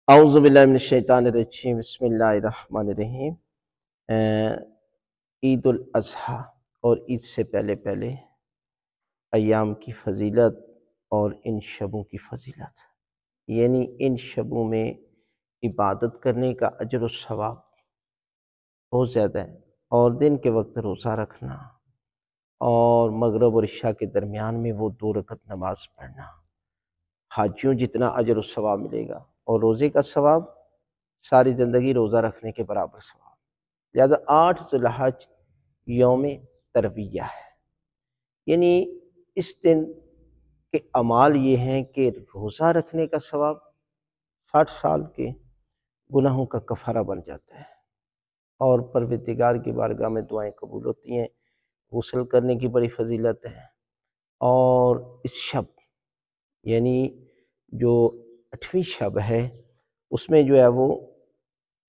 اعوذ باللہ من الشیطان الرجیم، بسم اللہ الرحمن الرحیم۔ عید الاضحیٰ اور عید سے پہلے ایام کی فضیلت اور ان شبوں کی فضیلت، یعنی ان شبوں میں عبادت کرنے کا اجر و ثواب بہت زیادہ ہے، اور دن کے وقت روزہ رکھنا اور مغرب اور عشاء کے درمیان میں وہ 2 رکعت نماز پڑھنا، حاجیوں جتنا اجر و ثواب ملے گا، اور روزے کا ثواب ساری زندگی روزہ رکھنے کے برابر ثواب۔ لہذا 8 ذی الحج یوم ترویہ ہے، یعنی اس دن کے اعمال یہ ہیں کہ روزہ رکھنے کا ثواب 60 سال کے گناہوں کا کفارہ بن جاتا ہے، اور پروردگار کی بارگاہ میں دعائیں قبول ہوتی ہیں، غسل کرنے کی بڑی فضیلت ہے، اور اس شب یعنی جو 8ویں شب ہے اس میں جو ہے وہ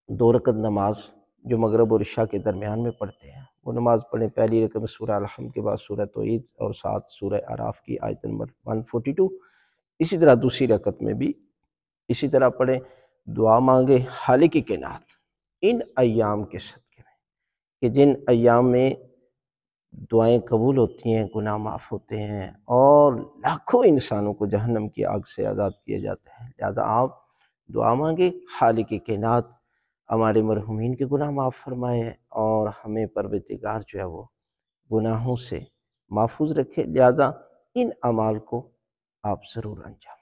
2 رکعت نماز جو مغرب اور عشاء کے درمیان میں پڑھتے ہیں، وہ نماز پڑھیں۔ پہلی رکعت میں سورہ الحمد کے بعد سورہ توحید اور ساتھ سورہ اعراف کی آیت نمبر 142، اسی طرح دوسری رکعت میں بھی اسی طرح پڑھیں، دعا مانگے خالق کائنات ان ایام کے صدقے میں کہ جن ایام میں دعائیں قبول ہوتی ہیں، گناہ معاف ہوتے ہیں، اور لاکھوں انسانوں کو جہنم کی آگ سے آزاد کیا جاتا ہے۔ لہذا آپ دعا مانگے خالق کائنات ہمارے مرحومین کے گناہ معاف فرمائے، اور ہمیں پروردگار جو ہے وہ گناہوں سے محفوظ رکھے۔ لہذا ان اعمال کو آپ ضرور انجام